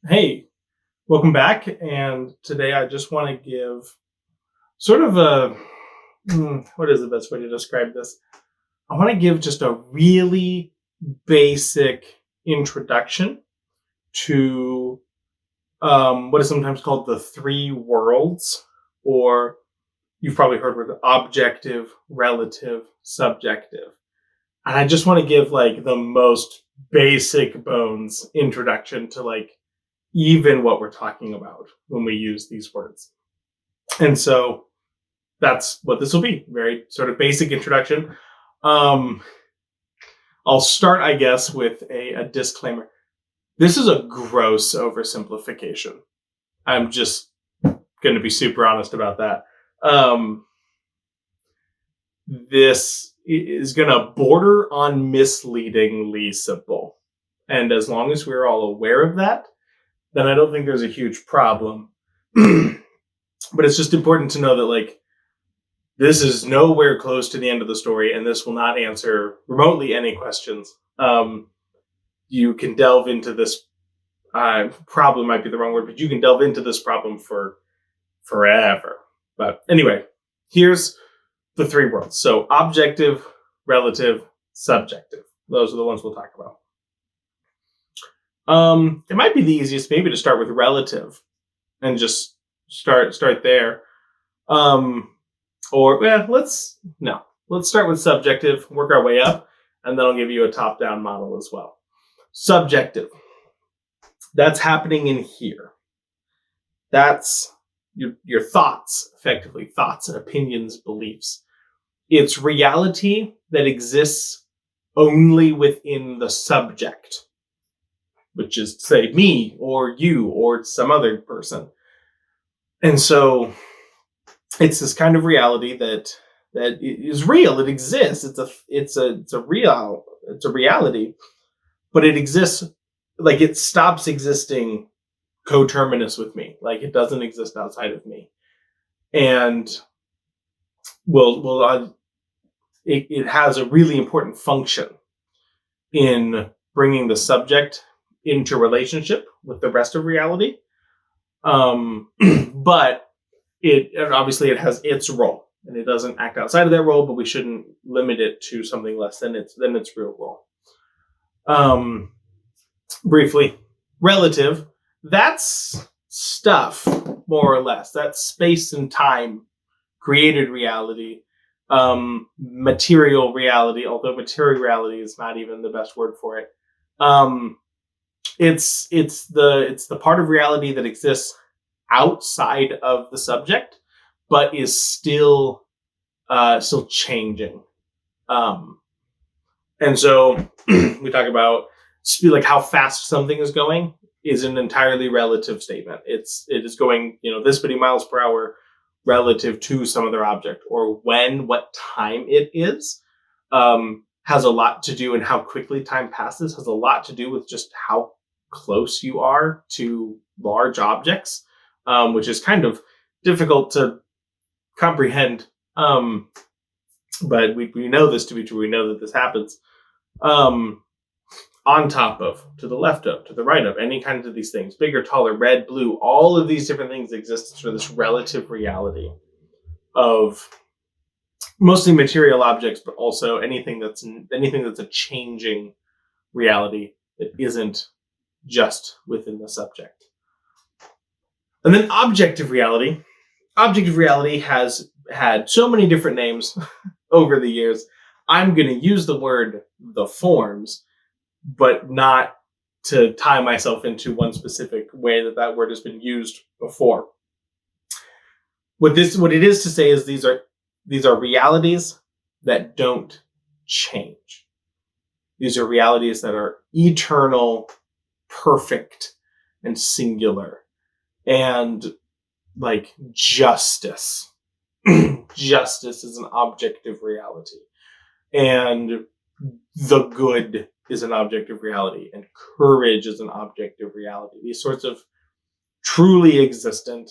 Hey, welcome back. And today I just want to give sort of a what is the best way to describe this? I want to give just a really basic introduction to what is sometimes called the three worlds, or you've probably heard with objective, relative, subjective. And I just want to give like the most basic bones introduction to like even what we're talking about when we use these words. And so that's what this will be. Very sort of basic introduction. Um, I'll start, I guess, with a disclaimer. This is a gross oversimplification. I'm just going to be super honest about that. This is going to border on misleadingly simple. And as long as we're all aware of that, then I don't think there's a huge problem. But it's just important to know that, like, this is nowhere close to the end of the story, and this will not answer remotely any questions. You can delve into this problem, might be the wrong word, but you can delve into this problem for forever. But anyway, here's the three worlds. So objective, relative, subjective. Those are the ones we'll talk about. It might be the easiest maybe to start with relative and just start there. Let's start with subjective, work our way up, and then I'll give you a top-down model as well. Subjective. That's happening in here. That's your thoughts, effectively, thoughts, opinions, beliefs. It's reality that exists only within the subject, which is, say, me or you or some other person. And so it's this kind of reality that is real. It exists. It's a reality, but it exists, like, it stops existing coterminous with me. Like, it doesn't exist outside of me. And it has a really important function in bringing the subject into relationship with the rest of reality. But it has its role, and it doesn't act outside of that role, but we shouldn't limit it to something less than its real role. Briefly, relative, that's stuff, more or less. That's space and time, created reality, material reality, although material reality is not even the best word for it. It's the part of reality that exists outside of the subject, but is still changing. And so we talk about like how fast something is going is an entirely relative statement. It is going, this many miles per hour relative to some other object, or what time it is, has a lot to do, and how quickly time passes has a lot to do with just how close you are to large objects, which is kind of difficult to comprehend. But we know this to be true. We know that this happens. On top of, to the left of, to the right of, any kind of these things, bigger, taller, red, blue, all of these different things exist for this relative reality of mostly material objects, but also anything that's a changing reality that isn't just within the subject. And then objective reality. Objective reality has had so many different names over the years. I'm going to use the word the forms, but not to tie myself into one specific way that word has been used before. What it is to say is these are realities that don't change. These are realities that are eternal, perfect, and singular. And like justice. Justice is an objective reality. And the good is an objective reality. And courage is an objective reality. These sorts of truly existent,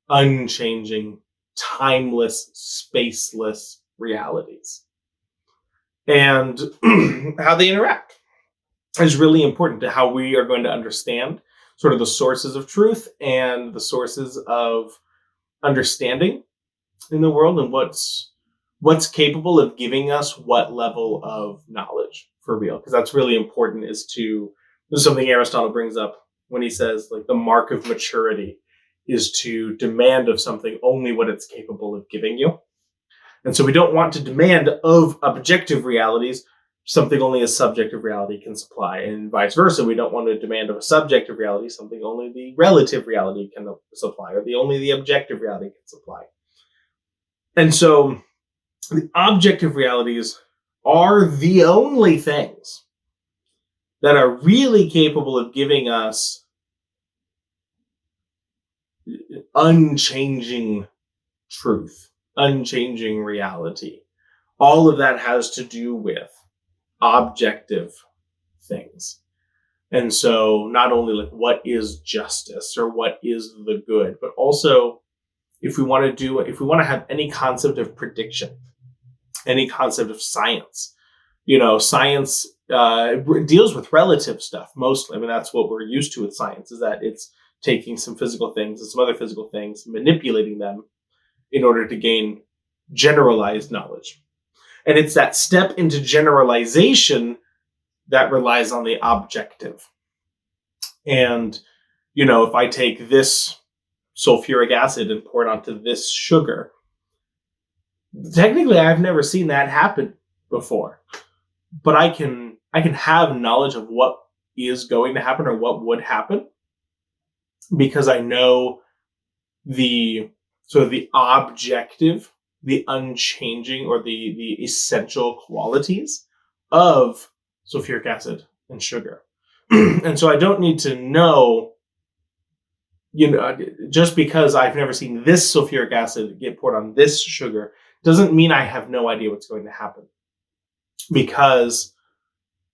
unchanging, timeless, spaceless realities. And how they interact is really important to how we are going to understand sort of the sources of truth and the sources of understanding in the world, and what's capable of giving us what level of knowledge for real. Because that's really important, this is something Aristotle brings up when he says, like, the mark of maturity is to demand of something only what it's capable of giving you. And so we don't want to demand of objective realities something only a subjective reality can supply, and vice versa. We don't want to demand of a subjective reality something only the relative reality can supply, or only the objective reality can supply. And so the objective realities are the only things that are really capable of giving us unchanging truth, unchanging reality. All of that has to do with objective things. And so not only like what is justice or what is the good, but also if we want to have any concept of prediction, any concept of science, science deals with relative stuff mostly. I mean, that's what we're used to with science, is that it's taking some physical things and some other physical things, manipulating them in order to gain generalized knowledge. And it's that step into generalization that relies on the objective. And, if I take this sulfuric acid and pour it onto this sugar, technically I've never seen that happen before. But I can have knowledge of what is going to happen or what would happen, because I know the sort of the objective, the unchanging, or the essential qualities of sulfuric acid and sugar. And so I don't need to know, just because I've never seen this sulfuric acid get poured on this sugar doesn't mean I have no idea what's going to happen, because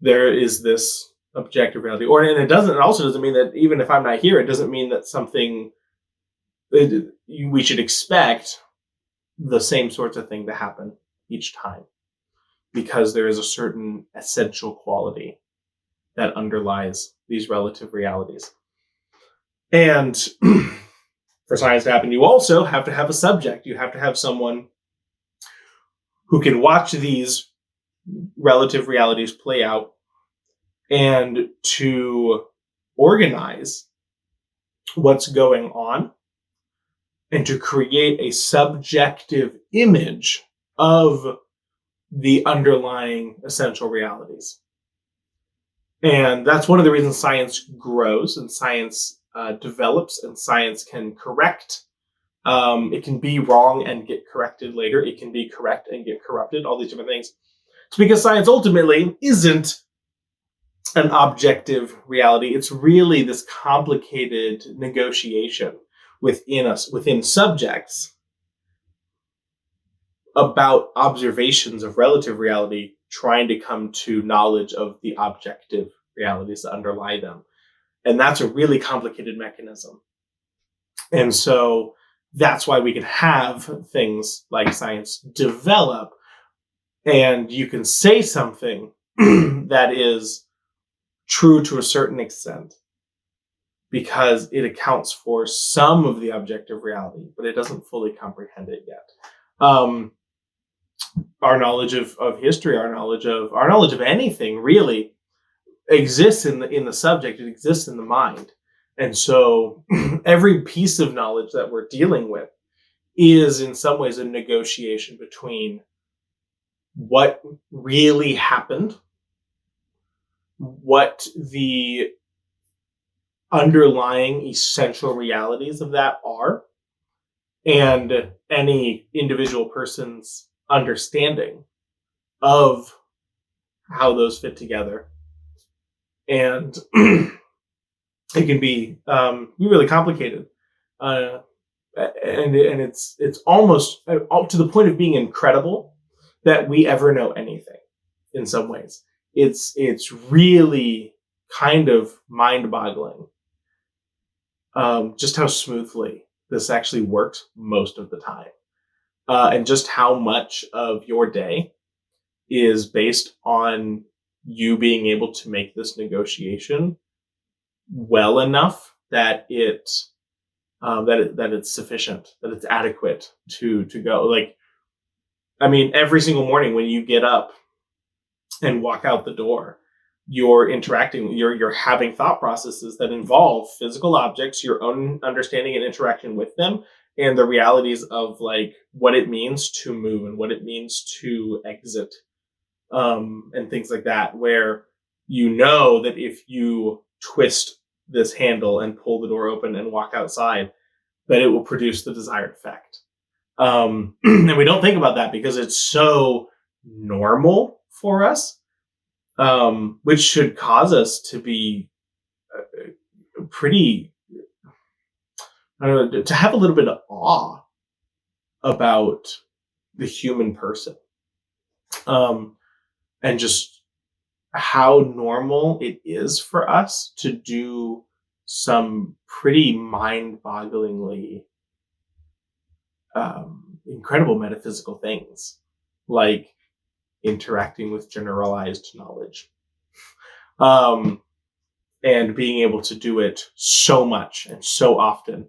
there is this objective reality. It also doesn't mean that even if I'm not here, it doesn't mean that we should expect the same sorts of thing to happen each time, because there is a certain essential quality that underlies these relative realities. And for science to happen, you also have to have a subject. You have to have someone who can watch these relative realities play out and to organize what's going on and to create a subjective image of the underlying essential realities. And that's one of the reasons science grows and science develops, and science can correct. It can be wrong and get corrected later. It can be correct and get corrupted, all these different things. It's because science ultimately isn't an objective reality. It's really this complicated negotiation within subjects about observations of relative reality, trying to come to knowledge of the objective realities that underlie them. And that's a really complicated mechanism. And so that's why we can have things like science develop, and you can say something that is true to a certain extent because it accounts for some of the objective reality, but it doesn't fully comprehend it yet. Our knowledge of history, our knowledge of anything really exists in the subject. It exists in the mind. And so every piece of knowledge that we're dealing with is in some ways a negotiation between what really happened, what the underlying essential realities of that are, and any individual person's understanding of how those fit together. And it can be really complicated, and it's almost to the point of being incredible that we ever know anything. In some ways, it's really kind of mind-boggling just how smoothly this actually works most of the time, and just how much of your day is based on you being able to make this negotiation well enough that it's sufficient, that it's adequate to go. Like, I mean, every single morning when you get up and walk out the door, you're interacting, you're having thought processes that involve physical objects, your own understanding and interaction with them, and the realities of like what it means to move and what it means to exit, and things like that, where you know that if you twist this handle and pull the door open and walk outside, that it will produce the desired effect. And we don't think about that because it's so normal for us, which should cause us to be pretty, I don't know, to have a little bit of awe about the human person, and just how normal it is for us to do some pretty mind-bogglingly incredible metaphysical things, like interacting with generalized knowledge, and being able to do it so much and so often,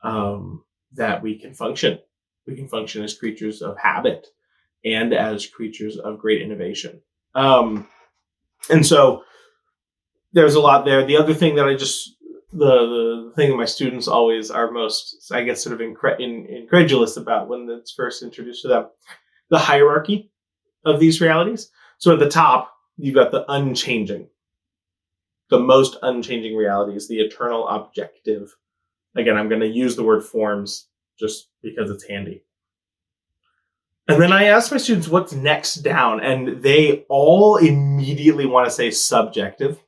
that we can function. We can function as creatures of habit and as creatures of great innovation. And so there's a lot there. The other thing that the thing that my students always are most, I guess, sort of incredulous about when it's first introduced to them, the hierarchy of these realities. So at the top, you've got the unchanging, the most unchanging realities, the eternal objective. Again, I'm going to use the word forms just because it's handy. And then I ask my students what's next down, and they all immediately want to say subjective.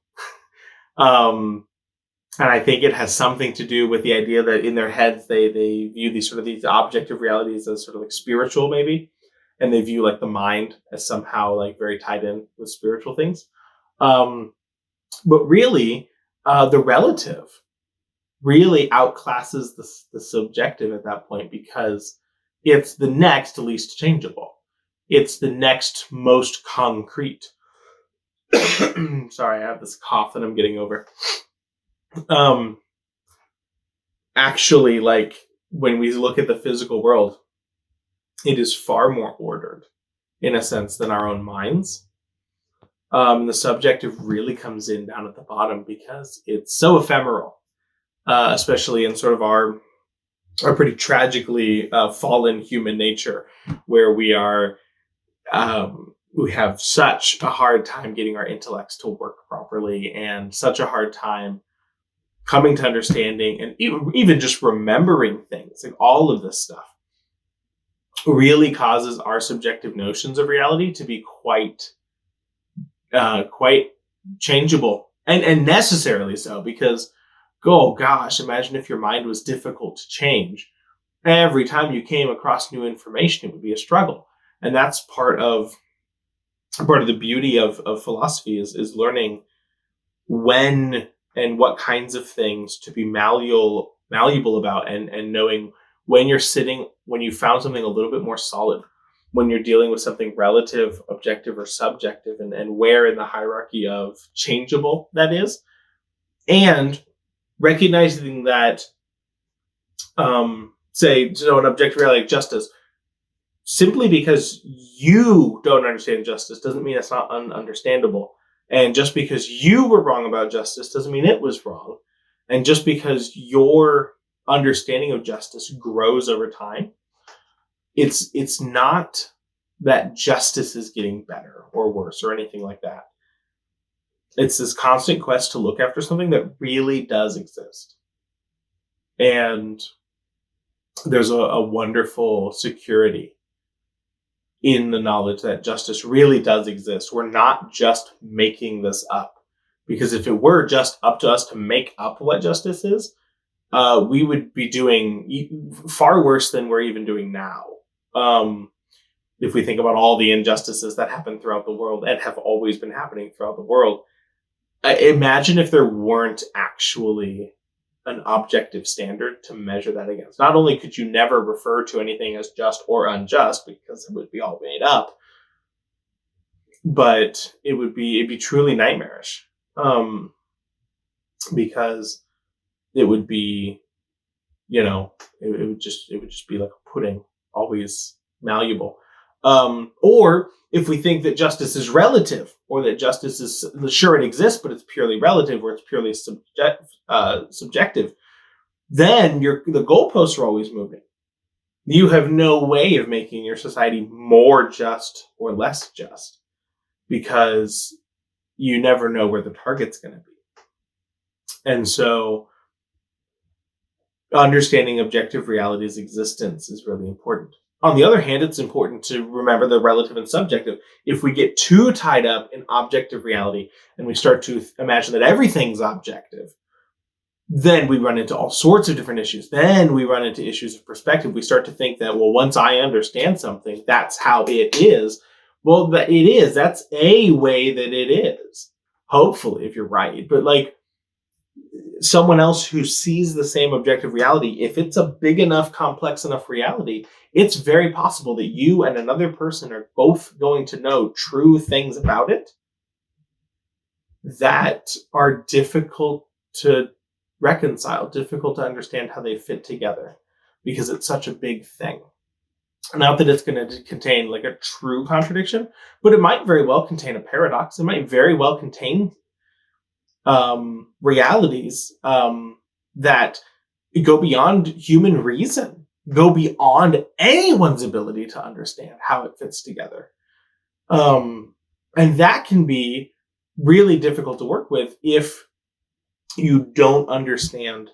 And I think it has something to do with the idea that in their heads, they view these objective realities as sort of like spiritual, maybe. And they view like the mind as somehow like very tied in with spiritual things. But really, the relative really outclasses the subjective at that point, because it's the next least changeable. It's the next most concrete. Sorry, I have this cough that I'm getting over. Actually, like when we look at the physical world, it is far more ordered in a sense than our own minds. The subjective really comes in down at the bottom because it's so ephemeral, especially in sort of our pretty tragically fallen human nature, where we are, we have such a hard time getting our intellects to work properly, and such a hard time coming to understanding and even just remembering things. Like all of this stuff really causes our subjective notions of reality to be quite changeable, and necessarily so, because oh gosh, imagine if your mind was difficult to change. Every time you came across new information, it would be a struggle. And that's part of the beauty of philosophy is learning when and what kinds of things to be malleable about, and knowing when you found something a little bit more solid, when you're dealing with something relative, objective, or subjective, and where in the hierarchy of changeable that is. And recognizing that, say, an objective reality like justice, simply because you don't understand justice doesn't mean it's not ununderstandable. And just because you were wrong about justice doesn't mean it was wrong. And just because your understanding of justice grows over time, it's not that justice is getting better or worse or anything like that. It's this constant quest to look after something that really does exist. And there's a wonderful security in the knowledge that justice really does exist. We're not just making this up. Because if it were just up to us to make up what justice is, we would be doing far worse than we're even doing now. If we think about all the injustices that happen throughout the world and have always been happening throughout the world, imagine if there weren't actually an objective standard to measure that against. Not only could you never refer to anything as just or unjust because it would be all made up, but it'd be truly nightmarish. because it would be, it would just be like a pudding, always malleable. Or if we think that justice is relative, or that justice is, sure, it exists, but it's purely relative, or it's purely subjective, then the goalposts are always moving. You have no way of making your society more just or less just, because you never know where the target's going to be. And so understanding objective reality's existence is really important. On the other hand, it's important to remember the relative and subjective. If we get too tied up in objective reality and we start to imagine that everything's objective, then we run into all sorts of different issues. Then we run into issues of perspective. We start to think that, well, once I understand something, that's how it is. Well, that it is. That's a way that it is. Hopefully, if you're right. But like someone else who sees the same objective reality, if it's a big enough, complex enough reality, it's very possible that you and another person are both going to know true things about it that are difficult to reconcile, difficult to understand how they fit together, because it's such a big thing. Not that it's going to contain like a true contradiction, but it might very well contain a paradox. It might very well contain realities that go beyond human reason, go beyond anyone's ability to understand how it fits together. And that can be really difficult to work with if you don't understand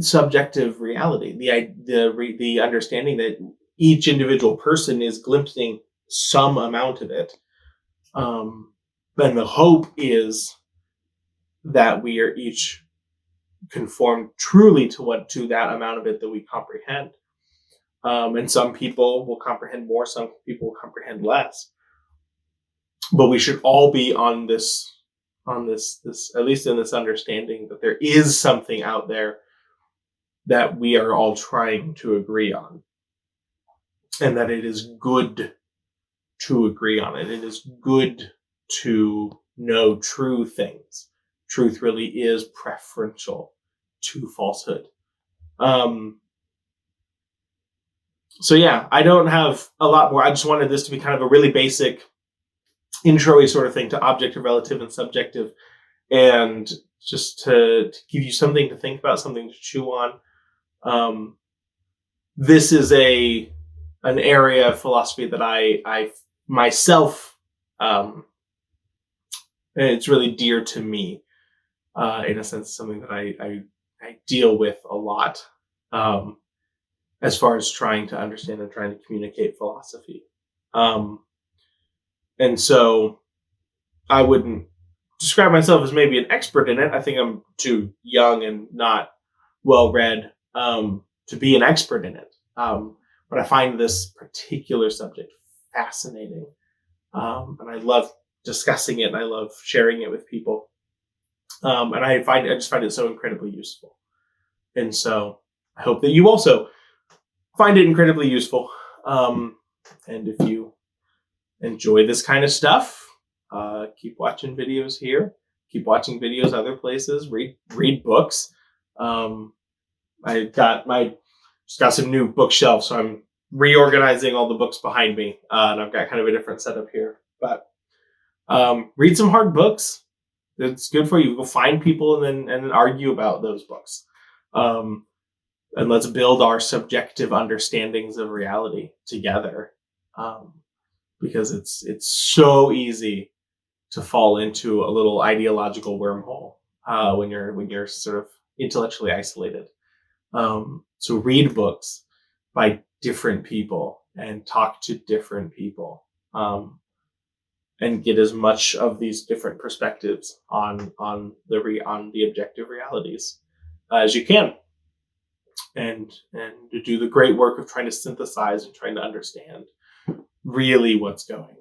subjective reality, the understanding that each individual person is glimpsing some amount of it. Then the hope is that we are each conformed truly to that amount of it that we comprehend. And some people will comprehend more, some people will comprehend less. But we should all be on this at least in this understanding that there is something out there that we are all trying to agree on, and that it is good to agree on it. It is good to know true things. Truth really is preferential to falsehood. So yeah, I don't have a lot more. I just wanted this to be kind of a really basic intro-y sort of thing to objective, relative, and subjective, and just to give you something to think about, something to chew on. This is an area of philosophy that I myself, it's really dear to me, in a sense, something that I deal with a lot, as far as trying to understand and trying to communicate philosophy. And so I wouldn't describe myself as maybe an expert in it. I think I'm too young and not well-read to be an expert in it. But I find this particular subject fascinating. And I love discussing it, and I love sharing it with people. And I just find it so incredibly useful. And so I hope that you also find it incredibly useful. And if you enjoy this kind of stuff, keep watching videos here, keep watching videos other places, read books. I just got some new bookshelves, so I'm reorganizing all the books behind me, and I've got kind of a different setup here. But read some hard books. It's good for you. Go find people and then argue about those books. And let's build our subjective understandings of reality together. Because it's so easy to fall into a little ideological wormhole when you're sort of intellectually isolated. So read books by different people and talk to different people, and get as much of these different perspectives on the objective realities as you can, and to do the great work of trying to synthesize and trying to understand really what's going